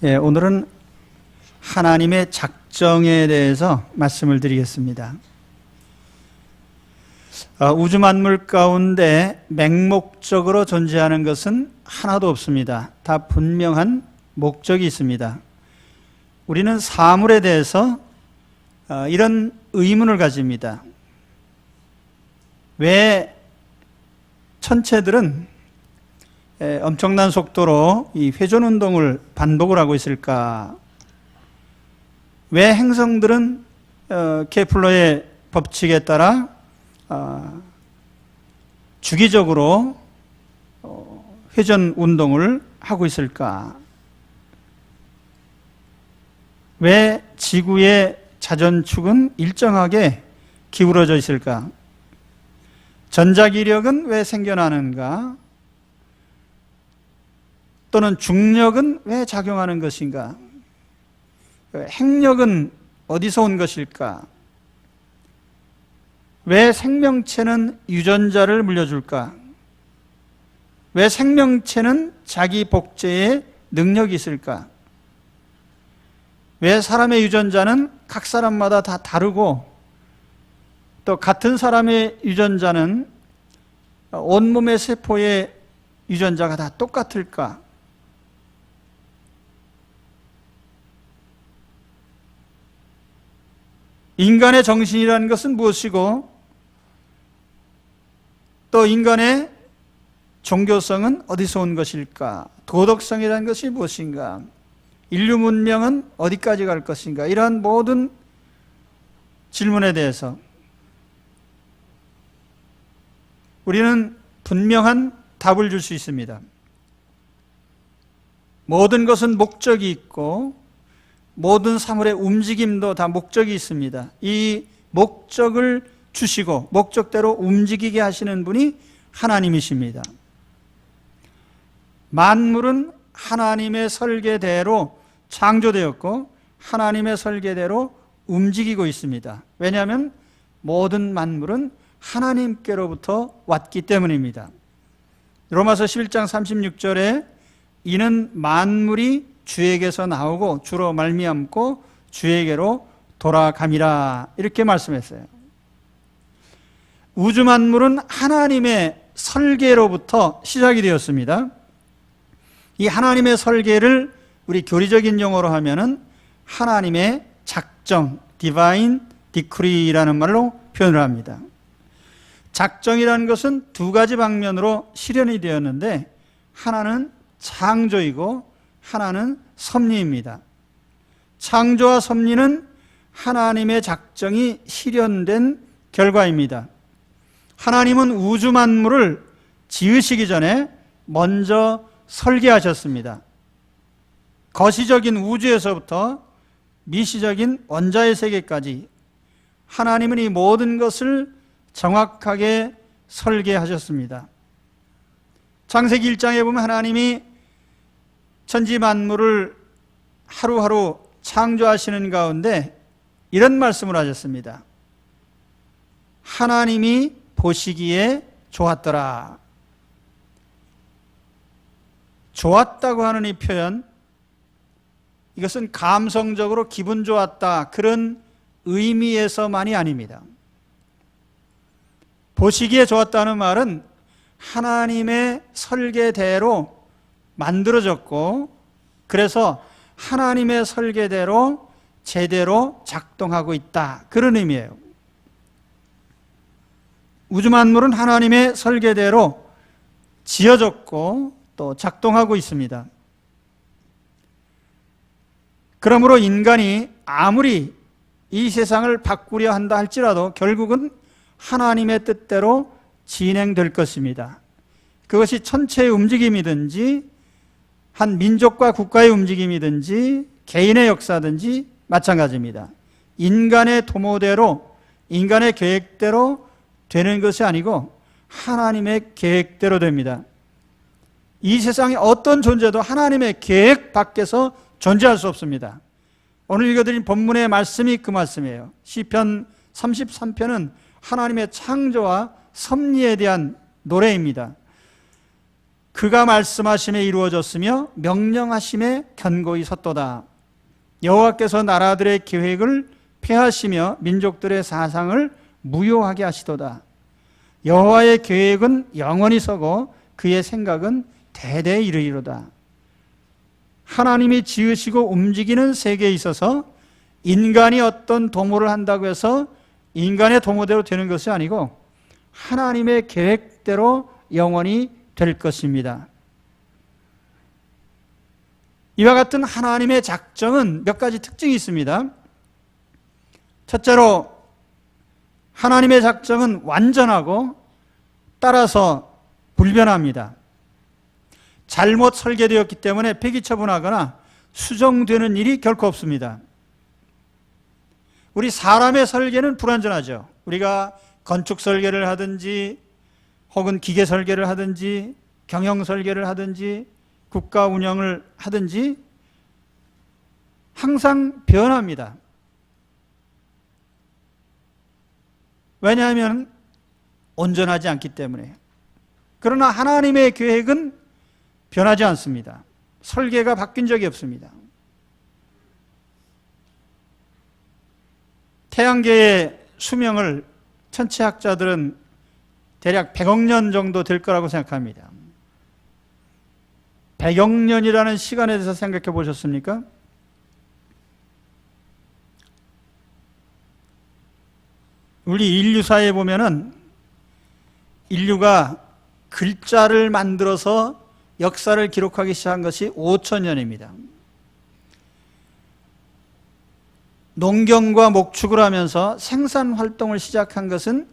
오늘은 하나님의 작정에 대해서 말씀을 드리겠습니다. 우주 만물 가운데 맹목적으로 존재하는 것은 하나도 없습니다. 다 분명한 목적이 있습니다. 우리는 사물에 대해서 이런 의문을 가집니다. 왜 천체들은 엄청난 속도로 이 회전운동을 반복을 하고 있을까? 왜 행성들은 케플러의 법칙에 따라 주기적으로 회전운동을 하고 있을까? 왜 지구의 자전축은 일정하게 기울어져 있을까? 전자기력은 왜 생겨나는가? 또는 중력은 왜 작용하는 것인가? 핵력은 어디서 온 것일까? 왜 생명체는 유전자를 물려줄까? 왜 생명체는 자기 복제에 능력이 있을까? 왜 사람의 유전자는 각 사람마다 다 다르고 또 같은 사람의 유전자는 온몸의 세포의 유전자가 다 똑같을까? 인간의 정신이라는 것은 무엇이고 또 인간의 종교성은 어디서 온 것일까? 도덕성이라는 것이 무엇인가? 인류 문명은 어디까지 갈 것인가? 이러한 모든 질문에 대해서 우리는 분명한 답을 줄 수 있습니다. 모든 것은 목적이 있고 모든 사물의 움직임도 다 목적이 있습니다. 이 목적을 주시고 목적대로 움직이게 하시는 분이 하나님이십니다. 만물은 하나님의 설계대로 창조되었고 하나님의 설계대로 움직이고 있습니다. 왜냐하면 모든 만물은 하나님께로부터 왔기 때문입니다. 로마서 11장 36절에 이는 만물이 주에게서 나오고 주로 말미암고 주에게로 돌아감이라 이렇게 말씀했어요. 우주 만물은 하나님의 설계로부터 시작이 되었습니다. 이 하나님의 설계를 우리 교리적인 용어로 하면은 하나님의 작정, divine decree라는 말로 표현을 합니다. 작정이라는 것은 두 가지 방면으로 실현이 되었는데 하나는 창조이고 하나는 섭리입니다. 창조와 섭리는 하나님의 작정이 실현된 결과입니다. 하나님은 우주 만물을 지으시기 전에 먼저 설계하셨습니다. 거시적인 우주에서부터 미시적인 원자의 세계까지 하나님은 이 모든 것을 정확하게 설계하셨습니다. 창세기 1장에 보면 하나님이 천지 만물을 하루하루 창조하시는 가운데 이런 말씀을 하셨습니다. 하나님이 보시기에 좋았더라. 좋았다고 하는 이 표현, 이것은 감성적으로 기분 좋았다 그런 의미에서만이 아닙니다. 보시기에 좋았다는 말은 하나님의 설계대로 만들어졌고 그래서 하나님의 설계대로 제대로 작동하고 있다 그런 의미예요. 우주 만물은 하나님의 설계대로 지어졌고 또 작동하고 있습니다. 그러므로 인간이 아무리 이 세상을 바꾸려 한다 할지라도 결국은 하나님의 뜻대로 진행될 것입니다. 그것이 천체의 움직임이든지 한 민족과 국가의 움직임이든지 개인의 역사든지 마찬가지입니다. 인간의 도모대로 인간의 계획대로 되는 것이 아니고 하나님의 계획대로 됩니다. 이 세상의 어떤 존재도 하나님의 계획 밖에서 존재할 수 없습니다. 오늘 읽어드린 본문의 말씀이 그 말씀이에요. 시편 33편은 하나님의 창조와 섭리에 대한 노래입니다. 그가 말씀하심에 이루어졌으며 명령하심에 견고히 섰도다. 여호와께서 나라들의 계획을 폐하시며 민족들의 사상을 무효하게 하시도다. 여호와의 계획은 영원히 서고 그의 생각은 대대에 이르리로다. 하나님이 지으시고 움직이는 세계에 있어서 인간이 어떤 도모를 한다고 해서 인간의 도모대로 되는 것이 아니고 하나님의 계획대로 영원히 될 것입니다. 이와 같은 하나님의 작정은 몇 가지 특징이 있습니다. 첫째로 하나님의 작정은 완전하고 따라서 불변합니다. 잘못 설계되었기 때문에 폐기 처분하거나 수정되는 일이 결코 없습니다. 우리 사람의 설계는 불완전하죠. 우리가 건축 설계를 하든지 혹은 기계 설계를 하든지 경영 설계를 하든지 국가 운영을 하든지 항상 변합니다. 왜냐하면 온전하지 않기 때문에. 그러나 하나님의 계획은 변하지 않습니다. 설계가 바뀐 적이 없습니다. 태양계의 수명을 천체학자들은 대략 100억 년 정도 될 거라고 생각합니다. 100억 년이라는 시간에 대해서 생각해 보셨습니까? 우리 인류사에 보면은 인류가 글자를 만들어서 역사를 기록하기 시작한 것이 5,000년입니다. 농경과 목축을 하면서 생산 활동을 시작한 것은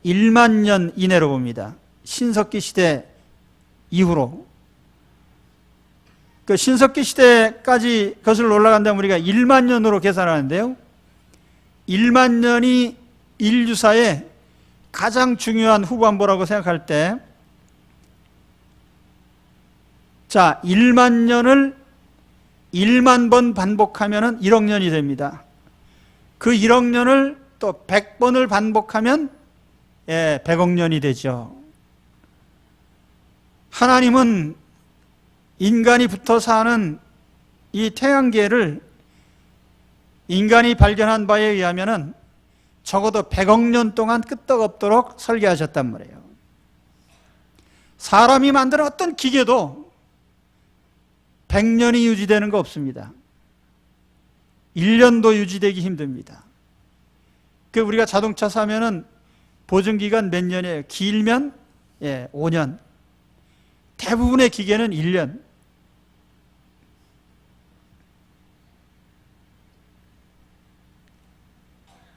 1만 년 이내로 봅니다. 신석기 시대 이후로. 그 신석기 시대까지 거슬러 올라간다면 우리가 1만 년으로 계산하는데요. 1만 년이 인류사의 가장 중요한 후반부라고 생각할 때, 자, 1만 년을 1만 번 반복하면 1억 년이 됩니다. 그 1억 년을 또 100번을 반복하면 100억 년이 되죠. 하나님은 인간이 붙어 사는 이 태양계를 인간이 발견한 바에 의하면 적어도 100억 년 동안 끄떡없도록 설계하셨단 말이에요. 사람이 만든 어떤 기계도 100년이 유지되는 거 없습니다. 1년도 유지되기 힘듭니다. 그 우리가 자동차 사면은 보증기간 몇 년이에요? 길면 5년. 대부분의 기계는 1년.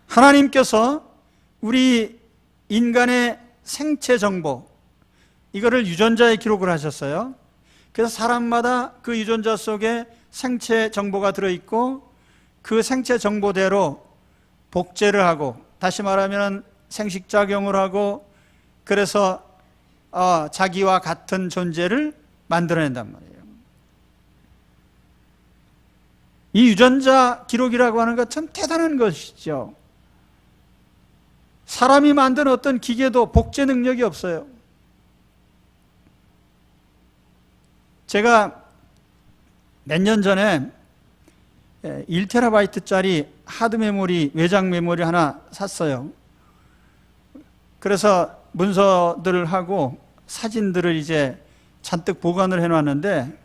하나님께서 우리 인간의 생체 정보, 이거를 유전자에 기록을 하셨어요. 그래서 사람마다 그 유전자 속에 생체 정보가 들어있고 그 생체 정보대로 복제를 하고, 다시 말하면 생식작용을 하고, 그래서 자기와 같은 존재를 만들어낸단 말이에요. 이 유전자 기록이라고 하는 것 참 대단한 것이죠. 사람이 만든 어떤 기계도 복제 능력이 없어요. 제가 몇 년 전에 1TB짜리 하드 메모리, 외장 메모리 하나 샀어요. 그래서 문서들을 하고 사진들을 이제 잔뜩 보관을 해놨는데,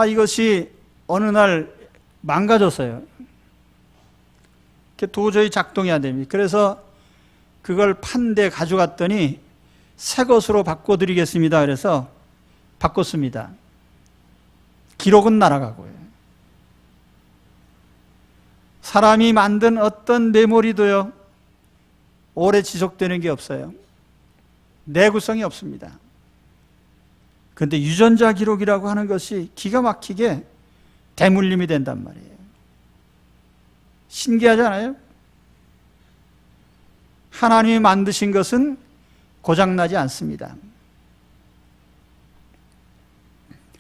이것이 어느 날 망가졌어요. 도저히 작동이 안 됩니다. 그래서 그걸 판 데 가져갔더니 새 것으로 바꿔드리겠습니다. 그래서 바꿨습니다. 기록은 날아가고요. 사람이 만든 어떤 메모리도요, 오래 지속되는 게 없어요. 내구성이 없습니다. 그런데 유전자 기록이라고 하는 것이 기가 막히게 대물림이 된단 말이에요. 신기하지 않아요? 하나님이 만드신 것은 고장나지 않습니다.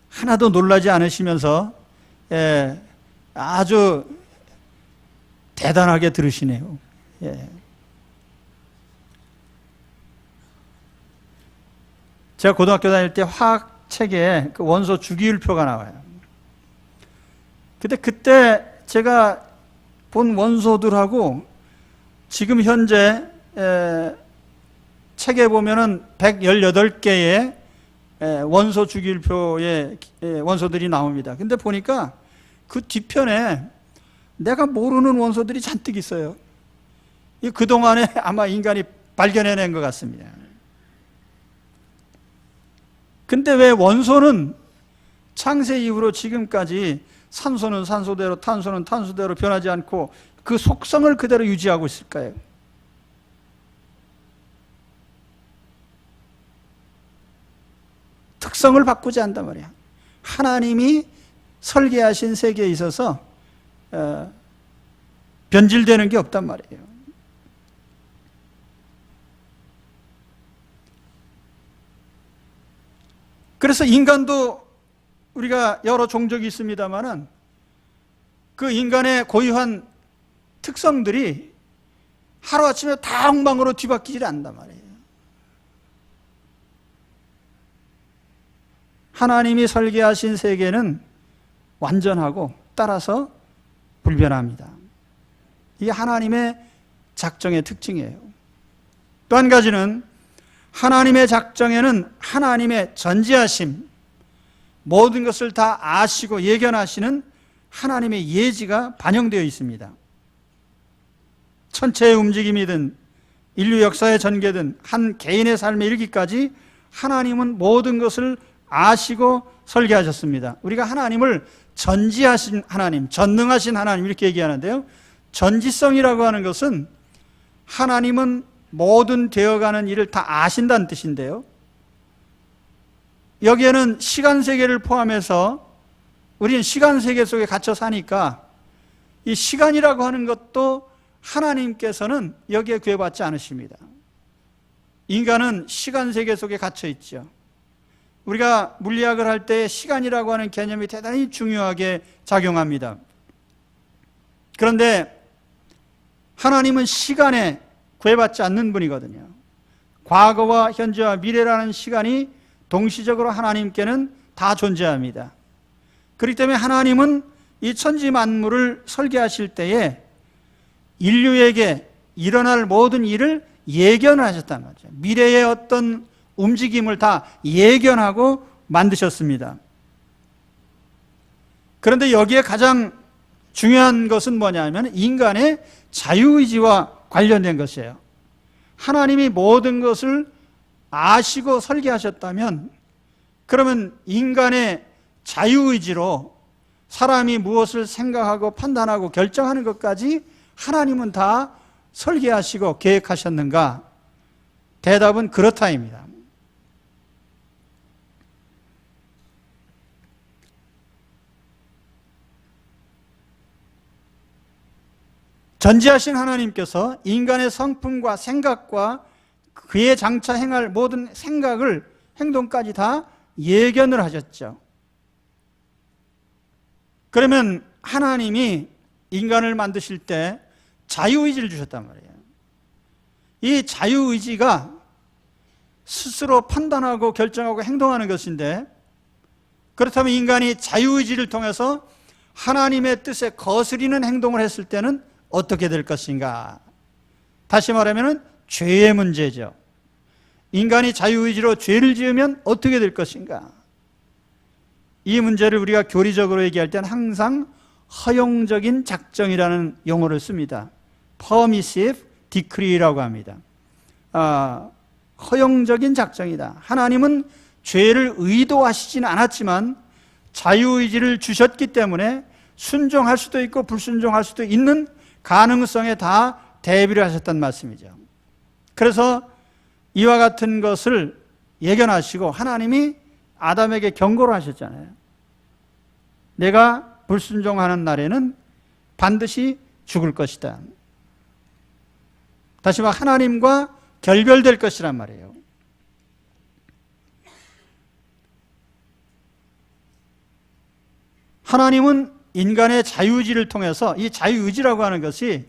하나도 놀라지 않으시면서 아주 대단하게 들으시네요. 제가 고등학교 다닐 때 화학 책에 그 원소 주기율표가 나와요. 근데 그때 제가 본 원소들하고 지금 현재 책에 보면은 118개의 원소 주기율표의 원소들이 나옵니다. 근데 보니까 그 뒤편에 내가 모르는 원소들이 잔뜩 있어요. 그동안에 아마 인간이 발견해낸 것 같습니다. 근데 왜 원소는 창세 이후로 지금까지 산소는 산소대로, 탄소는 탄소대로 변하지 않고 그 속성을 그대로 유지하고 있을까요? 특성을 바꾸지 않단 말이야. 하나님이 설계하신 세계에 있어서 변질되는 게 없단 말이에요. 그래서 인간도 우리가 여러 종족이 있습니다만은 그 인간의 고유한 특성들이 하루아침에 다 엉망으로 뒤바뀌질 않단 말이에요. 하나님이 설계하신 세계는 완전하고 따라서 불변합니다. 이게 하나님의 작정의 특징이에요. 또 한 가지는 하나님의 작정에는 하나님의 전지하심, 모든 것을 다 아시고 예견하시는 하나님의 예지가 반영되어 있습니다. 천체의 움직임이든 인류 역사의 전개든 한 개인의 삶에 이르기까지 하나님은 모든 것을 아시고 설계하셨습니다. 우리가 하나님을 전지하신 하나님, 전능하신 하나님 이렇게 얘기하는데요. 전지성이라고 하는 것은 하나님은 모든 되어가는 일을 다 아신다는 뜻인데요. 여기에는 시간세계를 포함해서 우리는 시간세계 속에 갇혀 사니까 이 시간이라고 하는 것도 하나님께서는 여기에 구애받지 않으십니다. 인간은 시간세계 속에 갇혀 있죠. 우리가 물리학을 할 때 시간이라고 하는 개념이 대단히 중요하게 작용합니다. 그런데 하나님은 시간에 구애받지 않는 분이거든요. 과거와 현재와 미래라는 시간이 동시적으로 하나님께는 다 존재합니다. 그렇기 때문에 하나님은 이 천지 만물을 설계하실 때에 인류에게 일어날 모든 일을 예견을 하셨단 말이죠. 미래의 어떤 움직임을 다 예견하고 만드셨습니다. 그런데 여기에 가장 중요한 것은 뭐냐면 인간의 자유의지와 관련된 것이에요. 하나님이 모든 것을 아시고 설계하셨다면 그러면 인간의 자유의지로 사람이 무엇을 생각하고 판단하고 결정하는 것까지 하나님은 다 설계하시고 계획하셨는가? 대답은 그렇다입니다. 전지하신 하나님께서 인간의 성품과 생각과 그에 장차 행할 모든 생각을, 행동까지 다 예견을 하셨죠. 그러면 하나님이 인간을 만드실 때 자유의지를 주셨단 말이에요. 이 자유의지가 스스로 판단하고 결정하고 행동하는 것인데, 그렇다면 인간이 자유의지를 통해서 하나님의 뜻에 거스리는 행동을 했을 때는 어떻게 될 것인가? 다시 말하면 죄의 문제죠. 인간이 자유의지로 죄를 지으면 어떻게 될 것인가? 이 문제를 우리가 교리적으로 얘기할 때는 항상 허용적인 작정이라는 용어를 씁니다. Permissive decree라고 합니다. 허용적인 작정이다. 하나님은 죄를 의도하시지는 않았지만 자유의지를 주셨기 때문에 순종할 수도 있고 불순종할 수도 있는 가능성에 다 대비를 하셨단 말씀이죠. 그래서 이와 같은 것을 예견하시고 하나님이 아담에게 경고를 하셨잖아요. 내가 불순종하는 날에는 반드시 죽을 것이다. 다시 말해 하나님과 결별될 것이란 말이에요. 하나님은 인간의 자유의지를 통해서 이 자유의지라고 하는 것이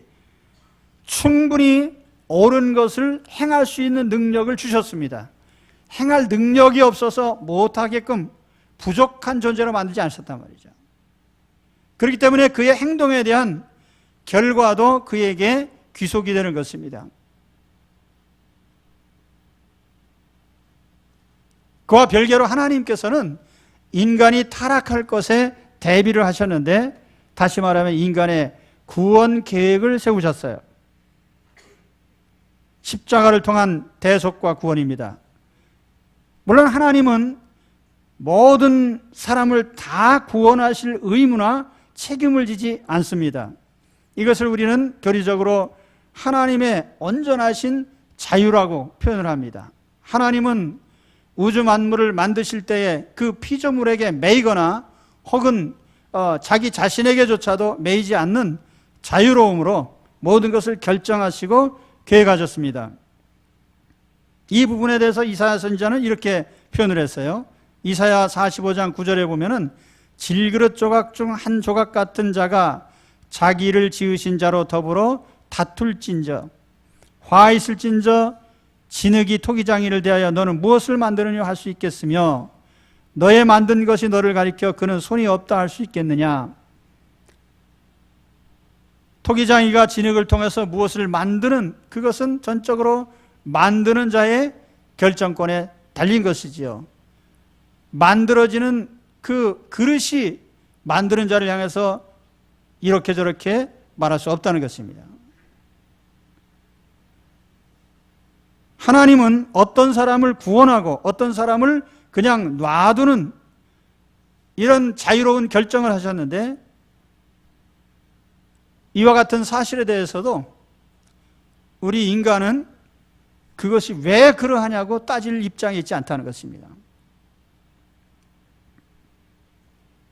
충분히 옳은 것을 행할 수 있는 능력을 주셨습니다. 행할 능력이 없어서 못하게끔 부족한 존재로 만들지 않으셨단 말이죠. 그렇기 때문에 그의 행동에 대한 결과도 그에게 귀속이 되는 것입니다. 그와 별개로 하나님께서는 인간이 타락할 것에 대비를 하셨는데, 다시 말하면 인간의 구원 계획을 세우셨어요. 십자가를 통한 대속과 구원입니다. 물론 하나님은 모든 사람을 다 구원하실 의무나 책임을 지지 않습니다. 이것을 우리는 교리적으로 하나님의 온전하신 자유라고 표현을 합니다. 하나님은 우주 만물을 만드실 때에 그 피조물에게 매이거나 혹은 자기 자신에게조차도 매이지 않는 자유로움으로 모든 것을 결정하시고 계획하셨습니다. 이 부분에 대해서 이사야 선지자는 이렇게 표현을 했어요. 이사야 45장 9절에 보면은 질그릇 조각 중 한 조각 같은 자가 자기를 지으신 자로 더불어 다툴진저, 화 있을진저 진흙이 토기장이를 대하여 너는 무엇을 만드느냐 할 수 있겠으며 너의 만든 것이 너를 가리켜 그는 손이 없다 할 수 있겠느냐. 토기장이가 진흙을 통해서 무엇을 만드는, 그것은 전적으로 만드는 자의 결정권에 달린 것이지요. 만들어지는 그 그릇이 만드는 자를 향해서 이렇게 저렇게 말할 수 없다는 것입니다. 하나님은 어떤 사람을 구원하고 어떤 사람을 그냥 놔두는 이런 자유로운 결정을 하셨는데, 이와 같은 사실에 대해서도 우리 인간은 그것이 왜 그러하냐고 따질 입장에 있지 않다는 것입니다.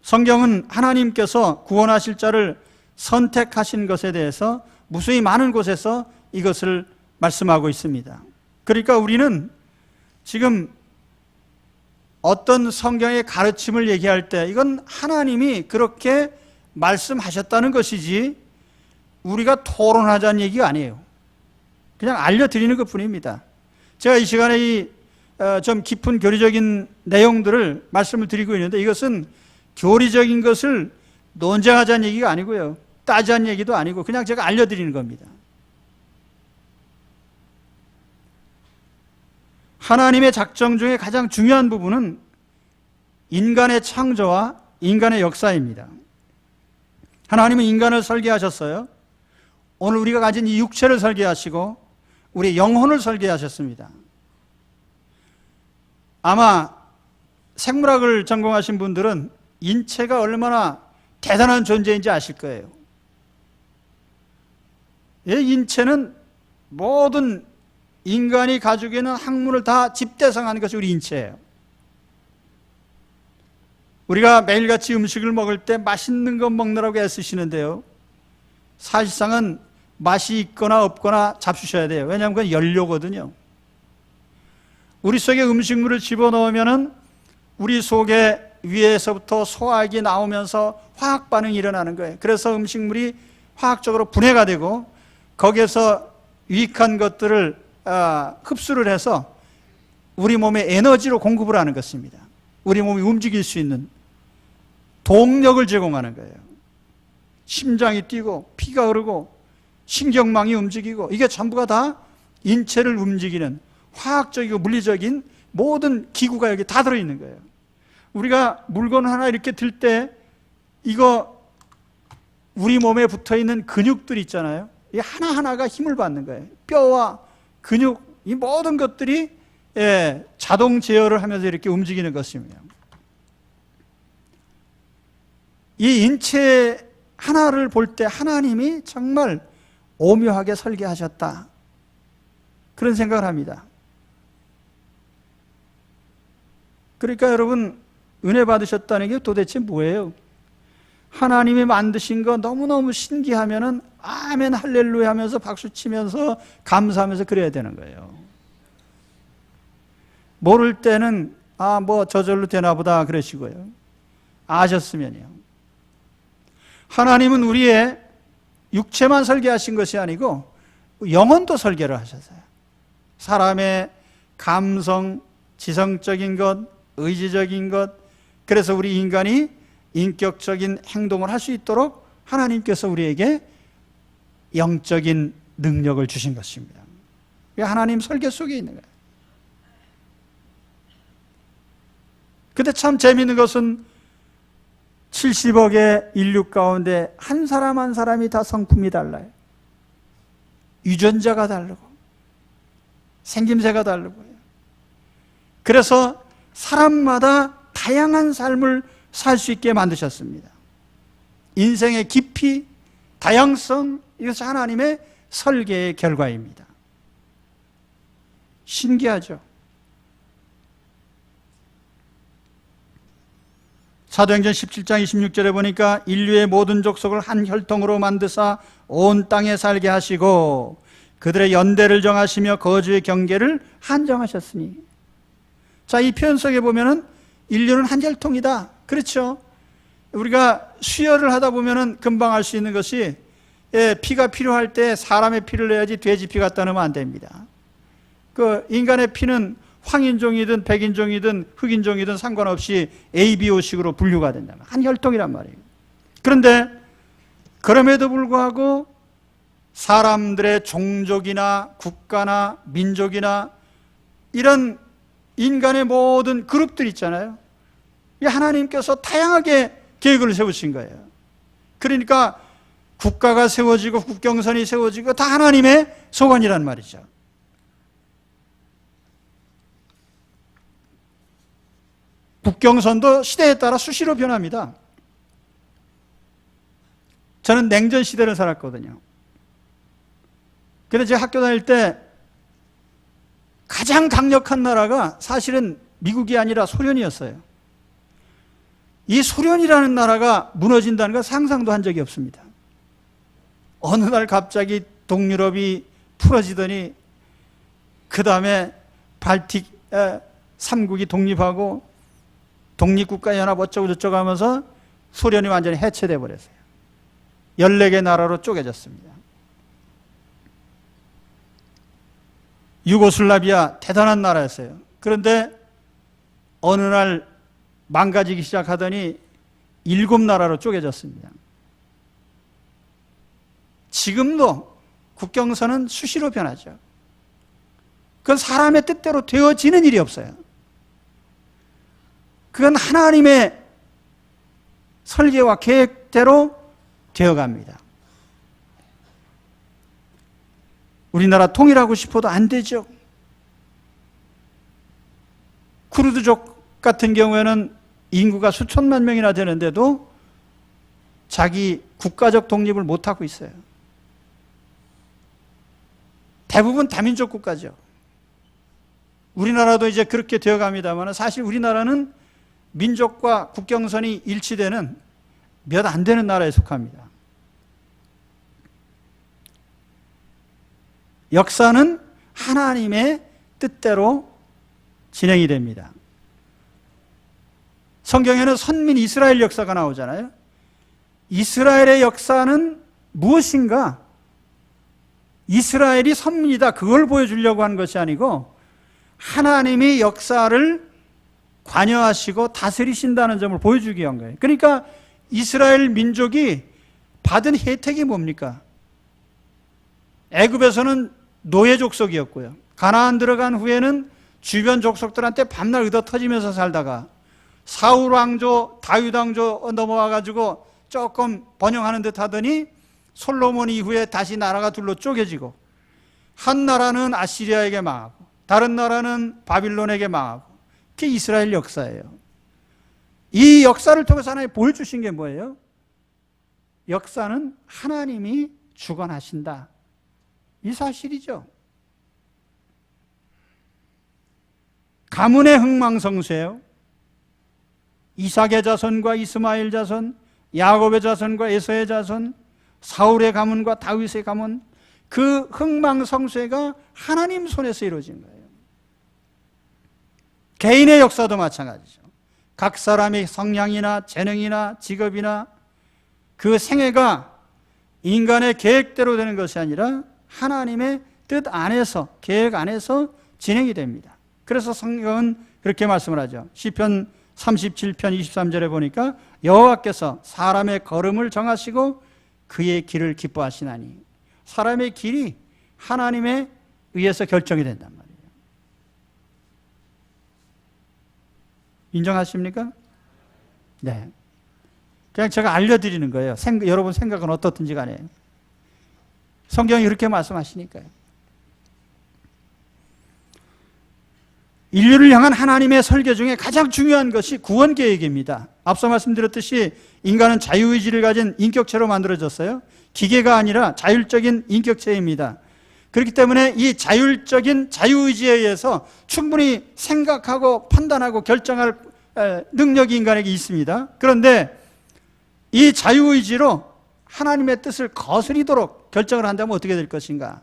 성경은 하나님께서 구원하실 자를 선택하신 것에 대해서 무수히 많은 곳에서 이것을 말씀하고 있습니다. 그러니까 우리는 지금 어떤 성경의 가르침을 얘기할 때 이건 하나님이 그렇게 말씀하셨다는 것이지 우리가 토론하자는 얘기가 아니에요. 그냥 알려드리는 것 뿐입니다. 제가 이 시간에 좀 깊은 교리적인 내용들을 말씀을 드리고 있는데, 이것은 교리적인 것을 논쟁하자는 얘기가 아니고요, 따지자는 얘기도 아니고 그냥 제가 알려드리는 겁니다. 하나님의 작정 중에 가장 중요한 부분은 인간의 창조와 인간의 역사입니다. 하나님은 인간을 설계하셨어요. 오늘 우리가 가진 이 육체를 설계하시고 우리 영혼을 설계하셨습니다. 아마 생물학을 전공하신 분들은 인체가 얼마나 대단한 존재인지 아실 거예요. 인체는 모든 인간이 가지고 있는 학문을 다 집대성하는 것이 우리 인체예요. 우리가 매일같이 음식을 먹을 때 맛있는 것 먹느라고 애쓰시는데요, 사실상은 맛이 있거나 없거나 잡수셔야 돼요. 왜냐하면 그건 연료거든요. 우리 속에 음식물을 집어넣으면 우리 속에 위에서부터 소화액이 나오면서 화학 반응이 일어나는 거예요. 그래서 음식물이 화학적으로 분해가 되고 거기에서 유익한 것들을 흡수를 해서 우리 몸에 에너지로 공급을 하는 것입니다. 우리 몸이 움직일 수 있는 동력을 제공하는 거예요. 심장이 뛰고 피가 흐르고 신경망이 움직이고, 이게 전부가 다 인체를 움직이는 화학적이고 물리적인 모든 기구가 여기 다 들어있는 거예요. 우리가 물건 하나 이렇게 들 때 이거 우리 몸에 붙어있는 근육들 있잖아요. 이 하나하나가 힘을 받는 거예요. 뼈와 근육, 이 모든 것들이 자동 제어를 하면서 이렇게 움직이는 것입니다. 이 인체 하나를 볼 때 하나님이 정말 오묘하게 설계하셨다, 그런 생각을 합니다. 그러니까 여러분, 은혜 받으셨다는 게 도대체 뭐예요? 하나님이 만드신 거 너무너무 신기하면은 아멘 할렐루야 하면서 박수 치면서 감사하면서 그래야 되는 거예요. 모를 때는 뭐 저절로 되나 보다 그러시고요. 아셨으면요. 하나님은 우리의 육체만 설계하신 것이 아니고 영혼도 설계를 하셨어요. 사람의 감성, 지성적인 것, 의지적인 것, 그래서 우리 인간이 인격적인 행동을 할 수 있도록 하나님께서 우리에게 영적인 능력을 주신 것입니다. 하나님 설계 속에 있는 거예요. 근데 참 재미있는 것은 70억의 인류 가운데 한 사람 한 사람이 다 성품이 달라요. 유전자가 다르고 생김새가 다르고요. 그래서 사람마다 다양한 삶을 살 수 있게 만드셨습니다. 인생의 깊이, 다양성, 이것이 하나님의 설계의 결과입니다. 신기하죠? 사도행전 17장 26절에 보니까 인류의 모든 족속을 한 혈통으로 만드사 온 땅에 살게 하시고 그들의 연대를 정하시며 거주의 경계를 한정하셨으니. 자, 이 표현 속에 보면은 인류는 한 혈통이다. 그렇죠? 우리가 수혈을 하다 보면은 금방 알 수 있는 것이, 피가 필요할 때 사람의 피를 내야지 돼지 피 갖다 넣으면 안 됩니다. 그 인간의 피는 황인종이든 백인종이든 흑인종이든 상관없이 ABO식으로 분류가 된다. 한 혈통이란 말이에요. 그런데 그럼에도 불구하고 사람들의 종족이나 국가나 민족이나 이런 인간의 모든 그룹들 있잖아요. 하나님께서 다양하게 계획을 세우신 거예요. 그러니까 국가가 세워지고 국경선이 세워지고 다 하나님의 소관이란 말이죠. 국경선도 시대에 따라 수시로 변합니다. 저는 냉전 시대를 살았거든요. 그런데 제가 학교 다닐 때 가장 강력한 나라가 사실은 미국이 아니라 소련이었어요. 이 소련이라는 나라가 무너진다는 건 상상도 한 적이 없습니다. 어느 날 갑자기 동유럽이 풀어지더니 그 다음에 발틱 3국이 독립하고 독립국가연합 어쩌고 저쩌고 하면서 소련이 완전히 해체돼 버렸어요. 14개 나라로 쪼개졌습니다. 유고슬라비아 대단한 나라였어요. 그런데 어느 날 망가지기 시작하더니 7나라로 쪼개졌습니다. 지금도 국경선은 수시로 변하죠. 그건 사람의 뜻대로 되어지는 일이 없어요. 그건 하나님의 설계와 계획대로 되어갑니다. 우리나라 통일하고 싶어도 안 되죠. 쿠르드족 같은 경우에는 인구가 수천만 명이나 되는데도 자기 국가적 독립을 못하고 있어요. 대부분 다민족 국가죠. 우리나라도 이제 그렇게 되어갑니다만 사실 우리나라는 민족과 국경선이 일치되는 몇 안 되는 나라에 속합니다. 역사는 하나님의 뜻대로 진행이 됩니다. 성경에는 선민 이스라엘 역사가 나오잖아요. 이스라엘의 역사는 무엇인가? 이스라엘이 선민이다, 그걸 보여주려고 하는 것이 아니고 하나님이 역사를 관여하시고 다스리신다는 점을 보여주기 위한 거예요. 그러니까 이스라엘 민족이 받은 혜택이 뭡니까? 애굽에서는 노예 족속이었고요. 가나안 들어간 후에는 주변 족속들한테 밤낮 의도터지면서 살다가 사울 왕조, 다윗 왕조 넘어와가지고 조금 번영하는 듯 하더니 솔로몬 이후에 다시 나라가 둘로 쪼개지고 한 나라는 아시리아에게 망하고 다른 나라는 바빌론에게 망하고 그게 이스라엘 역사예요. 이 역사를 통해서 하나님 보여주신 게 뭐예요? 역사는 하나님이 주관하신다, 이 사실이죠. 가문의 흥망성쇠예요. 이삭의 자손과 이스마엘 자손, 야곱의 자손과 에서의 자손, 사울의 가문과 다윗의 가문, 그 흥망성쇠가 하나님 손에서 이루어진 거예요. 개인의 역사도 마찬가지죠. 각 사람의 성향이나 재능이나 직업이나 그 생애가 인간의 계획대로 되는 것이 아니라 하나님의 뜻 안에서, 계획 안에서 진행이 됩니다. 그래서 성경은 그렇게 말씀을 하죠. 시편 37편 23절에 보니까 여호와께서 사람의 걸음을 정하시고 그의 길을 기뻐하시나니, 사람의 길이 하나님에 의해서 결정이 된단 말이에요. 인정하십니까? 네. 그냥 제가 알려드리는 거예요. 여러분 생각은 어떻든지 간에. 성경이 그렇게 말씀하시니까요. 인류를 향한 하나님의 설계 중에 가장 중요한 것이 구원 계획입니다. 앞서 말씀드렸듯이 인간은 자유의지를 가진 인격체로 만들어졌어요. 기계가 아니라 자율적인 인격체입니다. 그렇기 때문에 이 자율적인 자유의지에 의해서 충분히 생각하고 판단하고 결정할 능력이 인간에게 있습니다. 그런데 이 자유의지로 하나님의 뜻을 거스리도록 결정을 한다면 어떻게 될 것인가?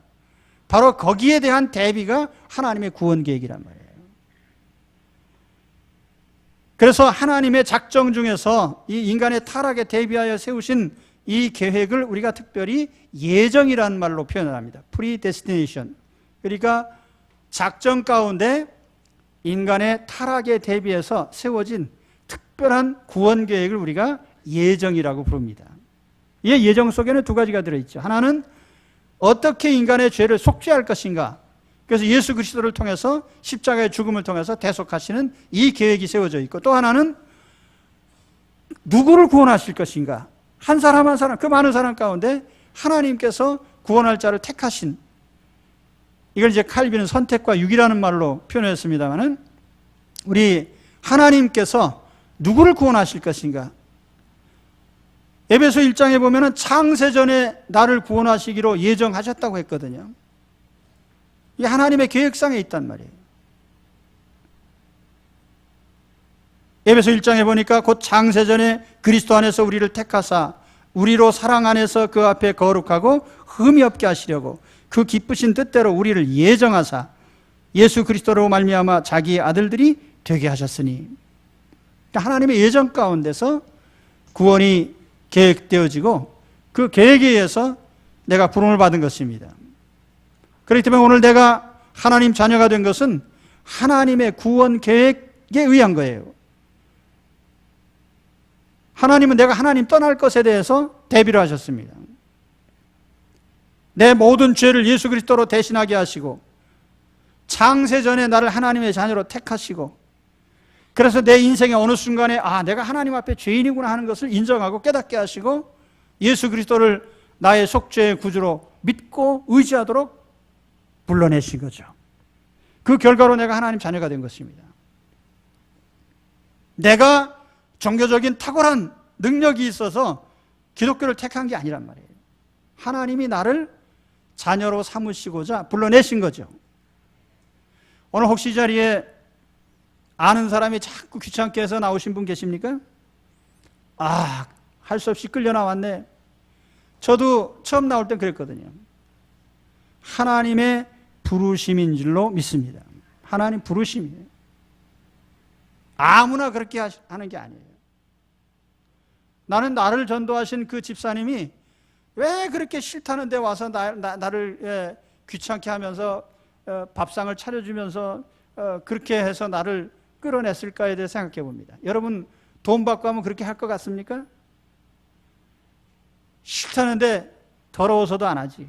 바로 거기에 대한 대비가 하나님의 구원 계획이란 말이에요. 그래서 하나님의 작정 중에서 이 인간의 타락에 대비하여 세우신 이 계획을 우리가 특별히 예정이라는 말로 표현을 합니다. predestination. 그러니까 작정 가운데 인간의 타락에 대비해서 세워진 특별한 구원 계획을 우리가 예정이라고 부릅니다. 이 예정 속에는 두 가지가 들어있죠. 하나는 어떻게 인간의 죄를 속죄할 것인가. 그래서 예수 그리스도를 통해서 십자가의 죽음을 통해서 대속하시는 이 계획이 세워져 있고, 또 하나는 누구를 구원하실 것인가. 한 사람 한 사람, 그 많은 사람 가운데 하나님께서 구원할 자를 택하신, 이걸 이제 칼빈은 선택과 유기라는 말로 표현했습니다만은, 우리 하나님께서 누구를 구원하실 것인가. 에베소 1장에 보면은 창세전에 나를 구원하시기로 예정하셨다고 했거든요. 이게 하나님의 계획상에 있단 말이에요. 에베소 1장에 보니까 곧 창세전에 그리스도 안에서 우리를 택하사 우리로 사랑 안에서 그 앞에 거룩하고 흠이 없게 하시려고 그 기쁘신 뜻대로 우리를 예정하사 예수 그리스도로 말미암아 자기의 아들들이 되게 하셨으니, 그러니까 하나님의 예정 가운데서 구원이 계획되어지고 그 계획에 의해서 내가 부름을 받은 것입니다. 그렇기 때문에 오늘 내가 하나님 자녀가 된 것은 하나님의 구원 계획에 의한 거예요. 하나님은 내가 하나님 떠날 것에 대해서 대비를 하셨습니다. 내 모든 죄를 예수 그리스도로 대신하게 하시고 창세전에 나를 하나님의 자녀로 택하시고, 그래서 내 인생의 어느 순간에 내가 하나님 앞에 죄인이구나 하는 것을 인정하고 깨닫게 하시고 예수 그리스도를 나의 속죄의 구주로 믿고 의지하도록 불러내신 거죠. 그 결과로 내가 하나님 자녀가 된 것입니다. 내가 종교적인 탁월한 능력이 있어서 기독교를 택한 게 아니란 말이에요. 하나님이 나를 자녀로 삼으시고자 불러내신 거죠. 오늘 혹시 이 자리에 아는 사람이 자꾸 귀찮게 해서 나오신 분 계십니까? 할 수 없이 끌려 나왔네. 저도 처음 나올 땐 그랬거든요. 하나님의 부르심인 줄로 믿습니다. 하나님 부르심이에요. 아무나 그렇게 하는 게 아니에요. 나는 나를 전도하신 그 집사님이 왜 그렇게 싫다는 데 와서 나를 귀찮게 하면서 밥상을 차려주면서 그렇게 해서 나를 끌어냈을까에 대해 생각해 봅니다. 여러분 돈 받고 하면 그렇게 할 것 같습니까? 싫다는데 더러워서도 안 하지.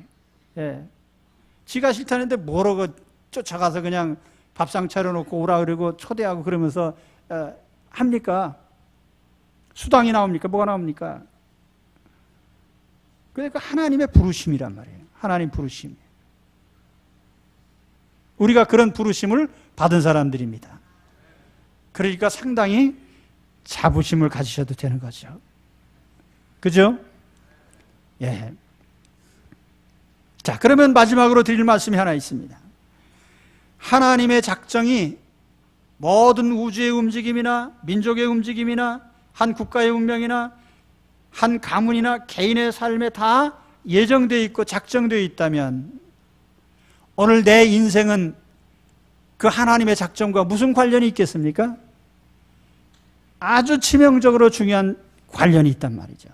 지가 싫다는데 뭐라고 쫓아가서 그냥 밥상 차려놓고 오라 그러고 초대하고 그러면서 합니까? 수당이 나옵니까? 뭐가 나옵니까? 그러니까 하나님의 부르심이란 말이에요. 하나님 부르심. 우리가 그런 부르심을 받은 사람들입니다. 그러니까 상당히 자부심을 가지셔도 되는 거죠. 그죠? 예. 자, 그러면 마지막으로 드릴 말씀이 하나 있습니다. 하나님의 작정이 모든 우주의 움직임이나 민족의 움직임이나 한 국가의 운명이나 한 가문이나 개인의 삶에 다 예정되어 있고 작정되어 있다면 오늘 내 인생은 그 하나님의 작정과 무슨 관련이 있겠습니까? 아주 치명적으로 중요한 관련이 있단 말이죠.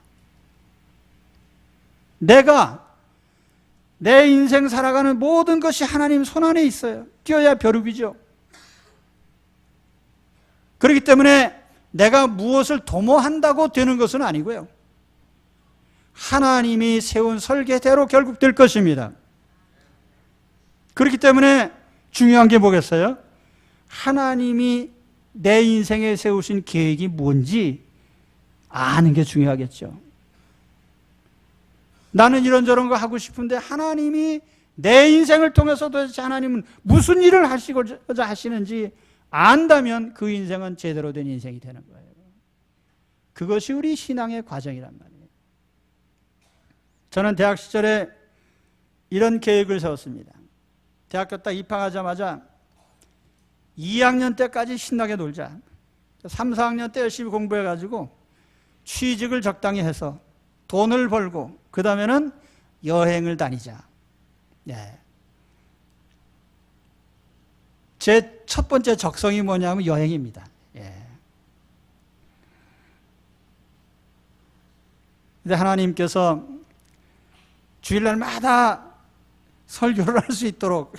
내가 내 인생 살아가는 모든 것이 하나님 손안에 있어요. 뛰어야 벼룩이죠. 그렇기 때문에 내가 무엇을 도모한다고 되는 것은 아니고요. 하나님이 세운 설계대로 결국 될 것입니다. 그렇기 때문에 중요한 게 뭐겠어요? 하나님이 내 인생에 세우신 계획이 뭔지 아는 게 중요하겠죠. 나는 이런저런 거 하고 싶은데 하나님이 내 인생을 통해서 도대체 하나님은 무슨 일을 하시고자 하시는지 안다면 그 인생은 제대로 된 인생이 되는 거예요. 그것이 우리 신앙의 과정이란 말이에요. 저는 대학 시절에 이런 계획을 세웠습니다. 대학교 딱 입학하자마자 2학년 때까지 신나게 놀자. 3, 4학년 때 열심히 공부해가지고 취직을 적당히 해서 돈을 벌고 그 다음에는 여행을 다니자. 네. 제 첫 번째 적성이 뭐냐면 여행입니다. 예. 근데 하나님께서 주일날마다 설교를 할 수 있도록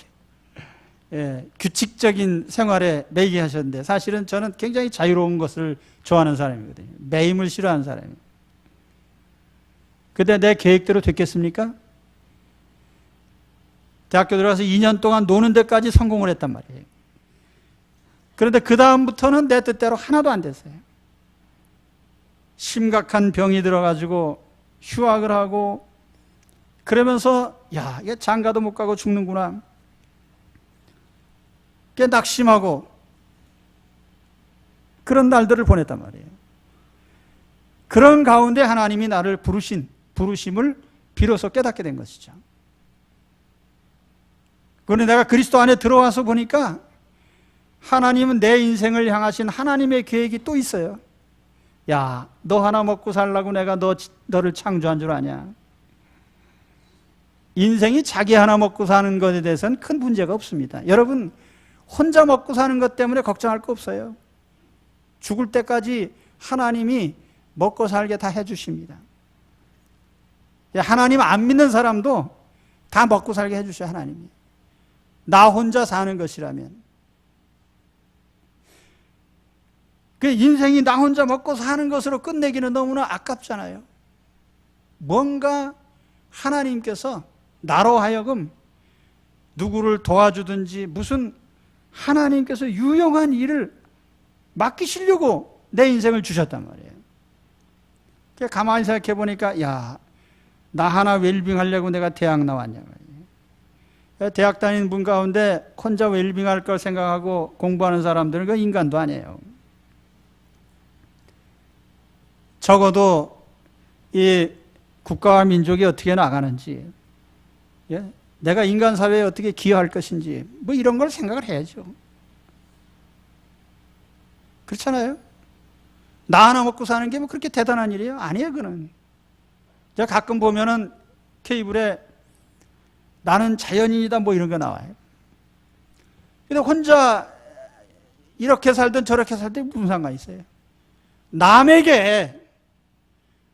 규칙적인 생활에 매이게 하셨는데 사실은 저는 굉장히 자유로운 것을 좋아하는 사람이거든요. 매임을 싫어하는 사람이에요. 근데 내 계획대로 됐겠습니까? 대학교 들어가서 2년 동안 노는 데까지 성공을 했단 말이에요. 그런데 그 다음부터는 내 뜻대로 하나도 안 됐어요. 심각한 병이 들어가지고 휴학을 하고 그러면서 야, 이게 장가도 못 가고 죽는구나. 꽤 낙심하고 그런 날들을 보냈단 말이에요. 그런 가운데 하나님이 나를 부르심을 비로소 깨닫게 된 것이죠. 그런데 내가 그리스도 안에 들어와서 보니까 하나님은 내 인생을 향하신 하나님의 계획이 또 있어요. 야, 너 하나 먹고 살라고 내가 너를 창조한 줄 아냐? 인생이 자기 하나 먹고 사는 것에 대해서는 큰 문제가 없습니다. 여러분, 혼자 먹고 사는 것 때문에 걱정할 거 없어요. 죽을 때까지 하나님이 먹고 살게 다 해주십니다. 하나님 안 믿는 사람도 다 먹고 살게 해주셔요, 하나님이. 나 혼자 사는 것이라면. 그 인생이 나 혼자 먹고 사는 것으로 끝내기는 너무나 아깝잖아요. 뭔가 하나님께서 나로 하여금 누구를 도와주든지 무슨 하나님께서 유용한 일을 맡기시려고 내 인생을 주셨단 말이에요. 가만히 생각해 보니까 야, 나 하나 웰빙 하려고 내가 대학 나왔냐 말이에요. 대학 다니는 분 가운데 혼자 웰빙 할 걸 생각하고 공부하는 사람들은 그 인간도 아니에요. 적어도 이 국가와 민족이 어떻게 나가는지, 내가 인간 사회에 어떻게 기여할 것인지 뭐 이런 걸 생각을 해야죠. 그렇잖아요? 나 하나 먹고 사는 게 뭐 그렇게 대단한 일이에요? 아니에요, 그는. 제가 가끔 보면은 케이블에 나는 자연인이다 뭐 이런 거 나와요. 근데 혼자 이렇게 살든 저렇게 살든 무슨 상관이 있어요? 남에게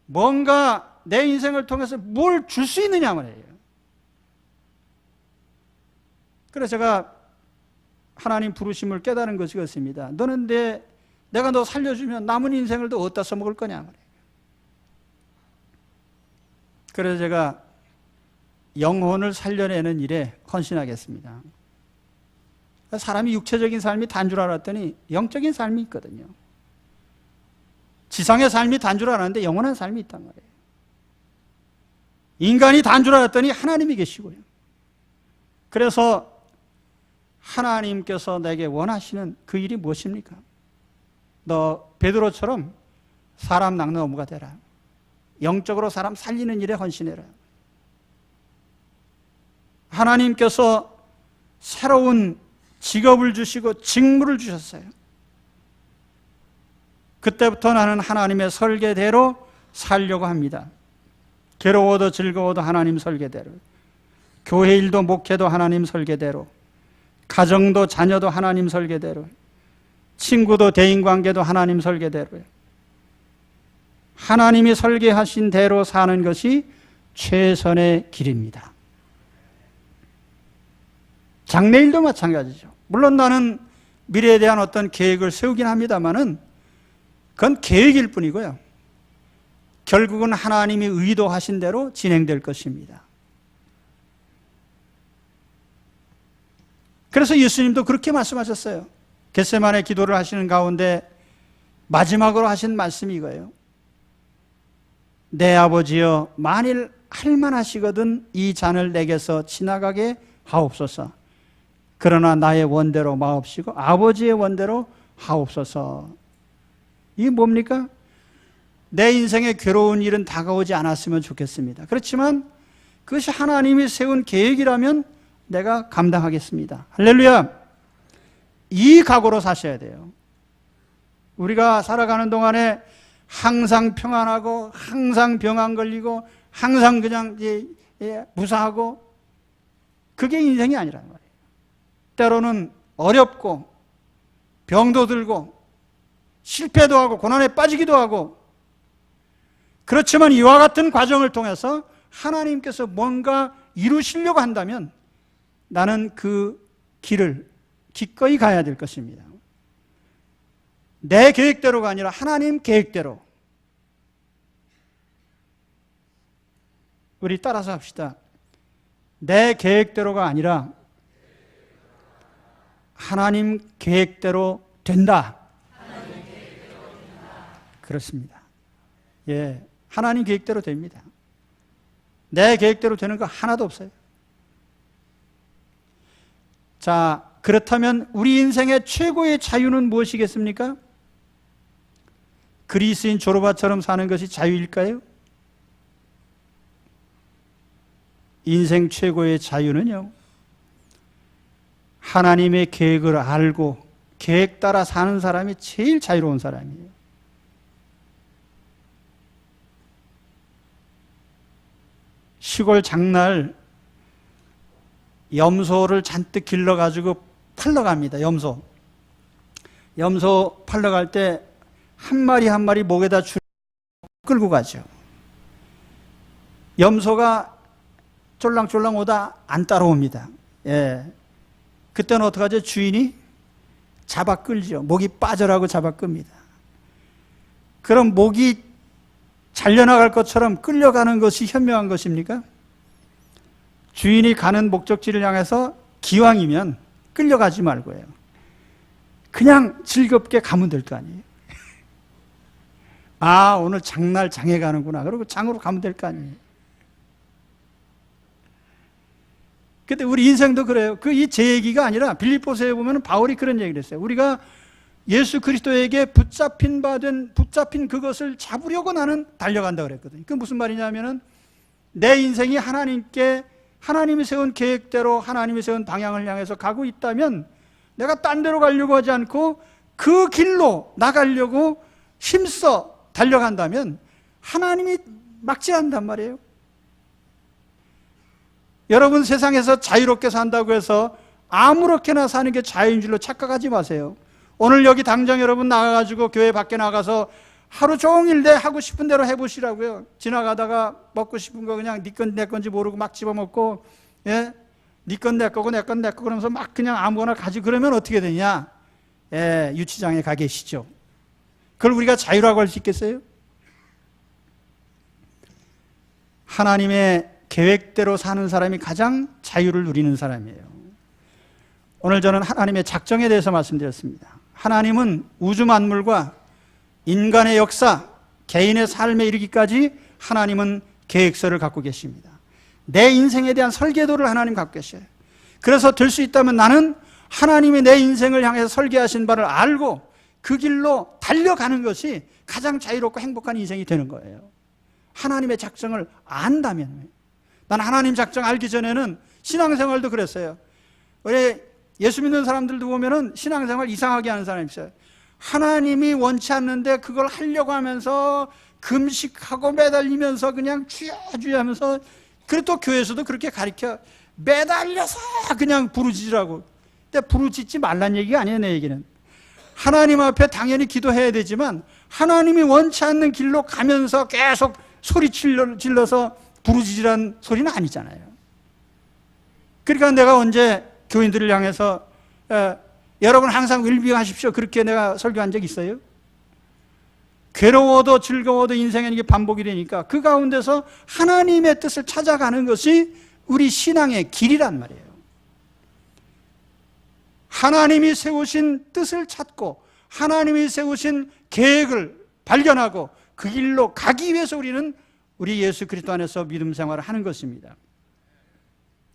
뭔가 내 인생을 통해서 뭘 줄 수 있느냐 말이에요. 그래서 제가 하나님 부르심을 깨달은 것이 그렇습니다. 너는 내가 너 살려주면 남은 인생을 또 어디다 써먹을 거냐 말이에요. 그래서 제가 영혼을 살려내는 일에 헌신하겠습니다. 사람이 육체적인 삶이 단 줄 알았더니 영적인 삶이 있거든요. 지상의 삶이 단 줄 알았는데 영원한 삶이 있단 말이에요. 인간이 단 줄 알았더니 하나님이 계시고요. 그래서 하나님께서 내게 원하시는 그 일이 무엇입니까? 너 베드로처럼 사람 낚는 어부가 되라. 영적으로 사람 살리는 일에 헌신해라. 하나님께서 새로운 직업을 주시고 직무를 주셨어요. 그때부터 나는 하나님의 설계대로 살려고 합니다. 괴로워도 즐거워도 하나님 설계대로, 교회 일도 목회도 하나님 설계대로, 가정도 자녀도 하나님 설계대로, 친구도 대인관계도 하나님 설계대로요. 하나님이 설계하신 대로 사는 것이 최선의 길입니다. 장래일도 마찬가지죠. 물론 나는 미래에 대한 어떤 계획을 세우긴 합니다만은 그건 계획일 뿐이고요. 결국은 하나님이 의도하신 대로 진행될 것입니다. 그래서 예수님도 그렇게 말씀하셨어요. 겟세마네 기도를 하시는 가운데 마지막으로 하신 말씀이 이거예요. 내 아버지여, 만일 할만하시거든 이 잔을 내게서 지나가게 하옵소서. 그러나 나의 원대로 마옵시고 아버지의 원대로 하옵소서. 이게 뭡니까? 내 인생에 괴로운 일은 다가오지 않았으면 좋겠습니다. 그렇지만 그것이 하나님이 세운 계획이라면 내가 감당하겠습니다. 할렐루야! 이 각오로 사셔야 돼요. 우리가 살아가는 동안에 항상 평안하고 항상 병 안 걸리고 항상 그냥 무사하고 그게 인생이 아니라는 말이에요. 때로는 어렵고 병도 들고 실패도 하고 고난에 빠지기도 하고, 그렇지만 이와 같은 과정을 통해서 하나님께서 뭔가 이루시려고 한다면 나는 그 길을 기꺼이 가야 될 것입니다. 내 계획대로가 아니라 하나님 계획대로. 우리 따라서 합시다. 내 계획대로가 아니라 하나님 계획대로 된다. 그렇습니다. 예, 하나님 계획대로 됩니다. 내 계획대로 되는 거 하나도 없어요. 자, 그렇다면 우리 인생의 최고의 자유는 무엇이겠습니까? 그리스인 조르바처럼 사는 것이 자유일까요? 인생 최고의 자유는요, 하나님의 계획을 알고 계획 따라 사는 사람이 제일 자유로운 사람이에요. 시골 장날 염소를 잔뜩 길러가지고 팔러 갑니다. 염소 팔러 갈 때 한 마리 한 마리 목에다 줄 끌고 가죠. 염소가 쫄랑쫄랑 오다 안 따라옵니다. 예. 그때는 어떡하죠? 주인이 잡아 끌죠. 목이 빠져라고 잡아 끕니다. 그럼 목이 잘려나갈 것처럼 끌려가는 것이 현명한 것입니까? 주인이 가는 목적지를 향해서 기왕이면 끌려가지 말고요, 그냥 즐겁게 가면 될 거 아니에요. 아, 오늘 장날 장에 가는구나. 그러고 장으로 가면 될 거 아니에요. 근데 우리 인생도 그래요. 제 얘기가 아니라 빌립보서에 보면 바울이 그런 얘기를 했어요. 우리가 예수 그리스도에게 붙잡힌 그것을 잡으려고 나는 달려간다 그랬거든요. 그게 무슨 말이냐면은 내 인생이 하나님이 세운 계획대로 하나님이 세운 방향을 향해서 가고 있다면 내가 딴 데로 가려고 하지 않고 그 길로 나가려고 힘써 달려간다면 하나님이 막지 않는단 말이에요. 여러분, 세상에서 자유롭게 산다고 해서 아무렇게나 사는 게 자유인 줄로 착각하지 마세요. 오늘 여기 당장 여러분 나가가지고 교회 밖에 나가서 하루 종일 내 하고 싶은 대로 해보시라고요. 지나가다가 먹고 싶은 거 그냥 네 건 내 건지 모르고 막 집어먹고, 예? 네 건 내 거고 내 건 내 거 그러면서 막 그냥 아무거나 가지고 그러면 어떻게 되냐? 예, 유치장에 가 계시죠. 그걸 우리가 자유라고 할 수 있겠어요? 하나님의 계획대로 사는 사람이 가장 자유를 누리는 사람이에요. 오늘 저는 하나님의 작정에 대해서 말씀드렸습니다. 하나님은 우주 만물과 인간의 역사, 개인의 삶에 이르기까지 하나님은 계획서를 갖고 계십니다. 내 인생에 대한 설계도를 하나님 갖고 계셔요. 그래서 될 수 있다면 나는 하나님이 내 인생을 향해서 설계하신 바를 알고 그 길로 달려가는 것이 가장 자유롭고 행복한 인생이 되는 거예요. 하나님의 작정을 안다면. 난 하나님 작정 알기 전에는 신앙생활도 그랬어요. 우리 예수 믿는 사람들도 보면은 신앙생활 이상하게 하는 사람이 있어요. 하나님이 원치 않는데 그걸 하려고 하면서 금식하고 매달리면서 그냥 주여 하면서, 그리고 또 교회에서도 그렇게 가르쳐 매달려서 그냥 부르짖으라고. 근데 부르짖지 말란 얘기가 아니에요. 내 얘기는 하나님 앞에 당연히 기도해야 되지만 하나님이 원치 않는 길로 가면서 계속 소리 질러서 부르짖으란 소리는 아니잖아요. 그러니까 내가 언제 교인들을 향해서 여러분 항상 웰빙하십시오. 그렇게 내가 설교한 적 있어요? 괴로워도 즐거워도 인생에는 이게 반복이 되니까 그 가운데서 하나님의 뜻을 찾아가는 것이 우리 신앙의 길이란 말이에요. 하나님이 세우신 뜻을 찾고 하나님이 세우신 계획을 발견하고 그 길로 가기 위해서 우리는 우리 예수 그리스도 안에서 믿음 생활을 하는 것입니다.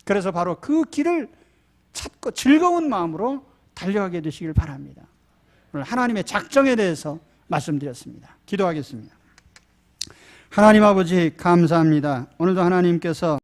그래서 바로 그 길을 찾고 즐거운 마음으로 달려가게 되시길 바랍니다. 오늘 하나님의 작정에 대해서 말씀드렸습니다. 기도하겠습니다. 하나님 아버지 감사합니다. 오늘도 하나님께서